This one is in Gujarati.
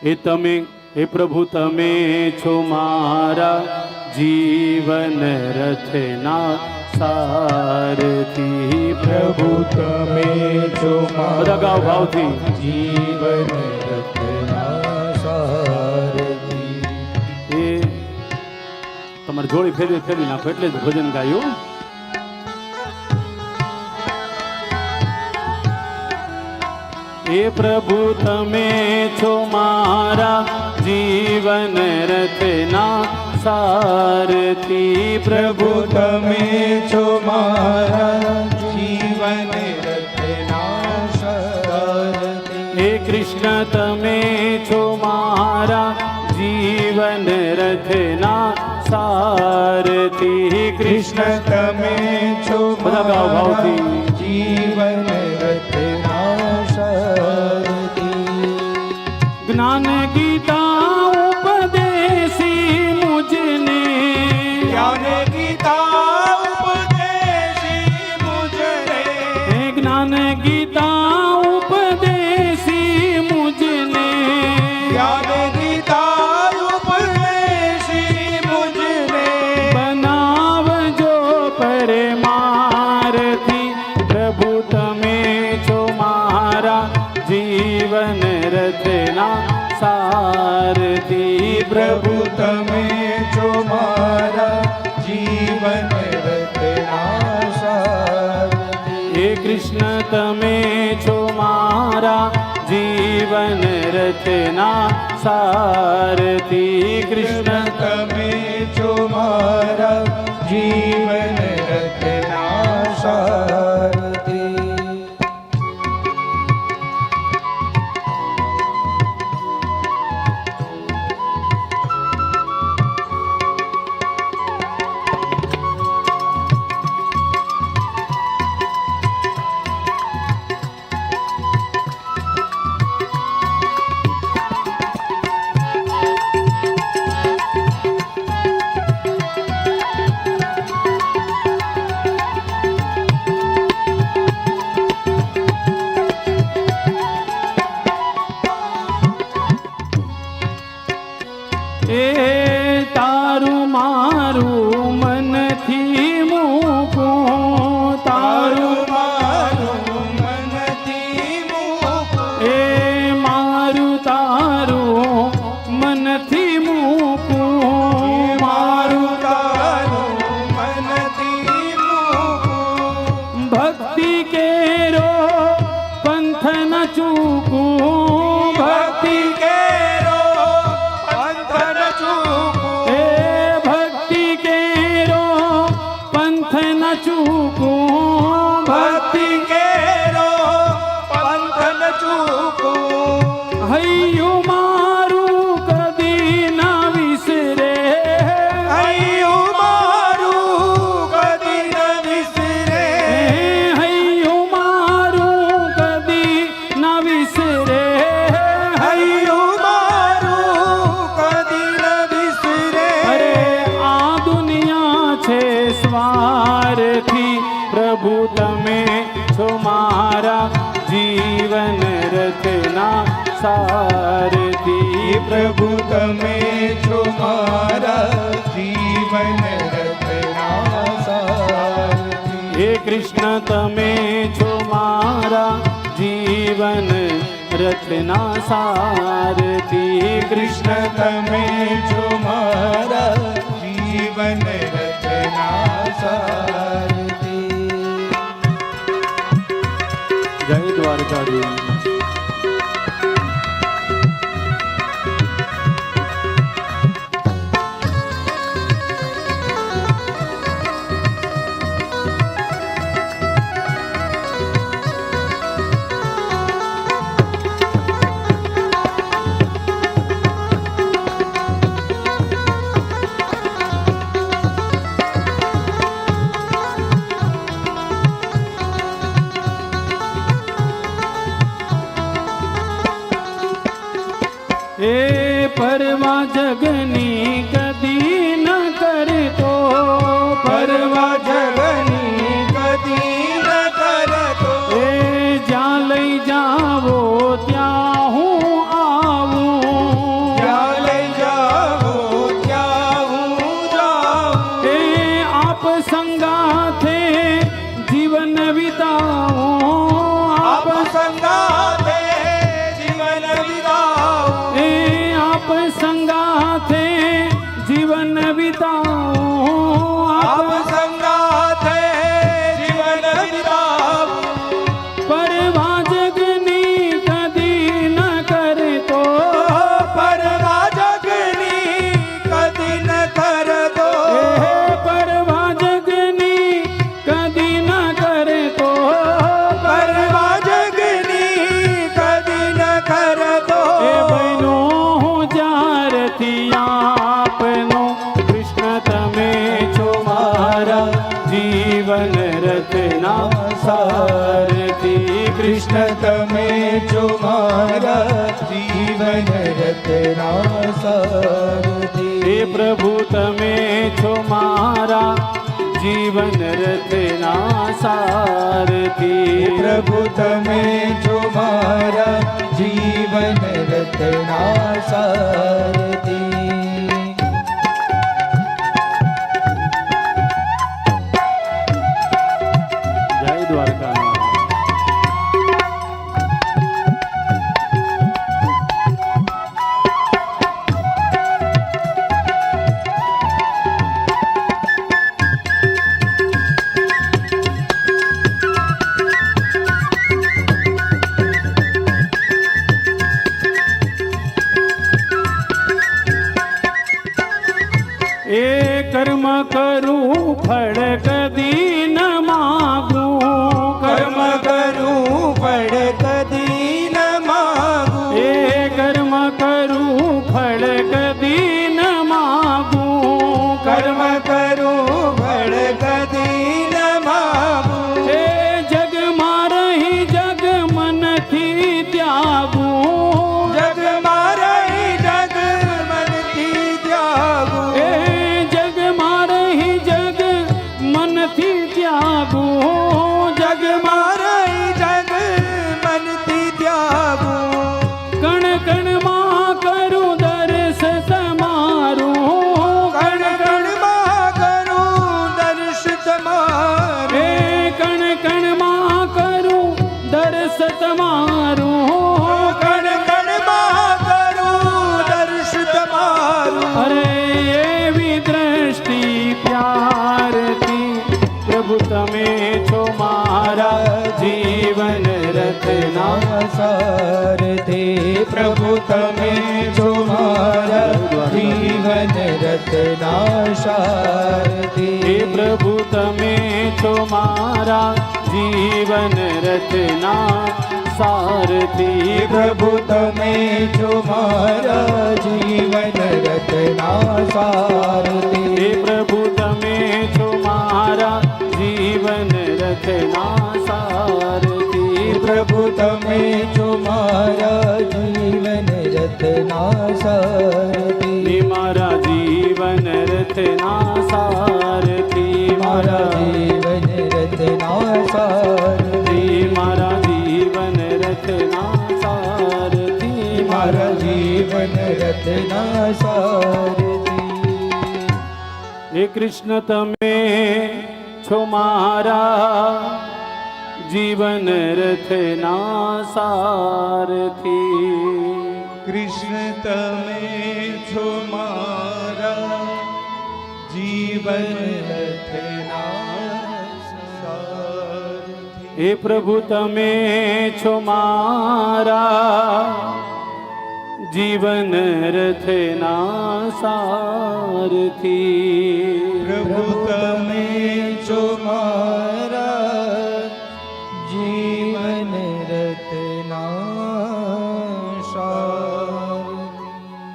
એ તમે એ પ્રભુ તમે છો મારા જીવન રથના સારથી પ્રભુ તમે છો બધા ગાઓ ભાવથી જીવન રથના સારથી. એ તમારે જોડી ફેરવી ફેરવી નાખો એટલે જ ભજન ગાયું. એ પ્રભુ તમે છો મારા જીવન રથના સારથી. પ્રભુ તમે છો મારા જીવન રથના સારથી. હે કૃષ્ણ તમે છો મારા જીવન રથના સારથી. કૃષ્ણ તમે છો બધા ગાઓ મારા ભાવથી. જીવન રથના સારથી. જ્ઞાન ગીતા ઉપદેશી મુજને જ્ઞાન ગીતા ઉપદેશી મુજને. હે જ્ઞાન ગીતા ઉપદેશી મુજને જ્ઞાન ગીતા ઉપદેશી મુજને. બનાવજો પરમારથી. પ્રભુ તમે છો મારા જીવન રથના સારથી. પ્રભુ તમે છો મારા જીવન રથના સારથી. હે કૃષ્ણ તમે છો મારા જીવન રથના સારથી. કૃષ્ણ તમે છો મારા જીવન રથના સારથી. એ તારું મારું મનથી મૂકું. તારું મારું મનથી મૂકું. એ મારું તારું મનથી મૂકું. મારું તારું મનથી મૂકું. ભક્તિ કેરો પંથ ન ચૂકું. ભક્તિ કેરો પંથ ન ચૂકું. એ ભક્તિ કેરો પંથ ન ચૂકું. ભક્તિ કેરો પંથ ન ચૂકું. હૈયું મારું કદી ના વિસરે. હૈયું મારું કદી ન વિસરે. હૈયું મારું કદી ના વિસરે. હૈયું મારું કદી ન વિસરે. અરે આ દુનિયા છે સ્વાર્થી. પ્રભુ તમે છો મારા જીવન રથના સારથી. પ્રભુ તમે છો મારા જીવન રથના સારથી. હે કૃષ્ણ તમે છો મારા જીવન રથના સારથી. કૃષ્ણ તમે છો મારા જીવન રથના સારથી. જય દ્વારકાધીશ. એ પરવા જગની કદી ન કરતો. પરવા જગની કદી ન કરતો. એ જ્યાં લઈ જાવો ત્યાં હું આવું. જીવન રથના સારથી. કૃષ્ણ તમે છો મારા જીવન રથના સારથી. હે પ્રભુ તમે છો મારા જીવન રથના સારથી. પ્રભુ તમે છો મારા જીવન રથના સારથી. જય દ્વારકાનાથ. એ કર્મ કરું ફળ કદી ન માગું. કર્મ કરું ફળ કદી ન માગું. એ કર્મ કરું ફળ કદી ન માગું. કર્મ કરું ફળ કદી ન માગું. એ જગમાં રહી જગ મનથી ત્યાગું. જગમાં રહી જગ મનથી ત્યાગું. એ જગમાં રહી જગ મનથી ત્યાગું. જગમાં રહી જગ મનથી ત્યાગું. કણ કણમાં કરું દર્શ તમારું. કણ કણમાં કરું દર્શ તમારું. એ કણ કણમાં કરું દર્શ તમારું. કણ કણમાં કરું દર્શ તમારું. અરે એવી દ્રષ્ટિ પ્યારથી પ્રભુ તમે છો મારા જીવન રથના સારથી. પ્રભુ તમે છો મારા જીવન રથના સારથી. હે પ્રભુ તમે છો મારા જીવન રથના સારથી. પ્રભુ તમે છો મારા જીવન રથના સારથી. હે પ્રભુ તમે છો મારા જીવન રથના સારથી. પ્રભુ તમે છો મારા જીવન રથના સારથી. હે મારા જીવન રથના સારથી. મારા જીવન રથના સારથી. મારા જીવન રથના સારથી. મારા જીવન રથના સારથી. હે કૃષ્ણ તમે છો મારા જીવન રથના સારથી. કૃષ્ણ તમે છો મારા જીવન રથના સારથી. હે પ્રભુ તમે છો મારા જીવન રથના સારથી. પ્રભુ તમે